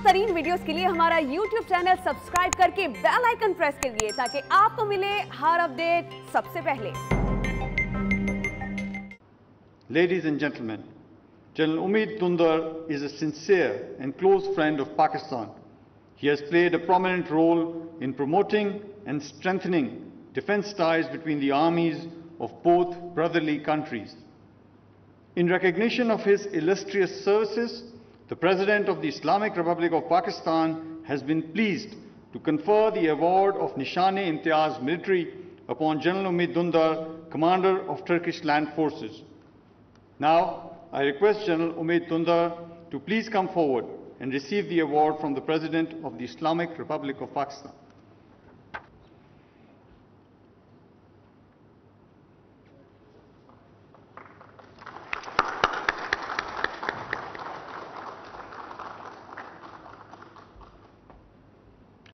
तरीन वीडियोस के लिए हमारा YouTube चैनल सब्सक्राइब करके बेल आइकन प्रेस करिए ताकि आपको मिले हर अपडेट सबसे पहले। Ladies and gentlemen, General Umeed Dundar is a sincere and close friend of Pakistan. He has played a prominent role in promoting and strengthening defense ties between the armies of both brotherly countries. In recognition of his illustrious services, the President of the Islamic Republic of Pakistan has been pleased to confer the award of Nishan-e-Imtiaz Military upon General Umeed Dundar, Commander of Turkish Land Forces. Now, I request General Umeed Dundar to please come forward and receive the award from the President of the Islamic Republic of Pakistan.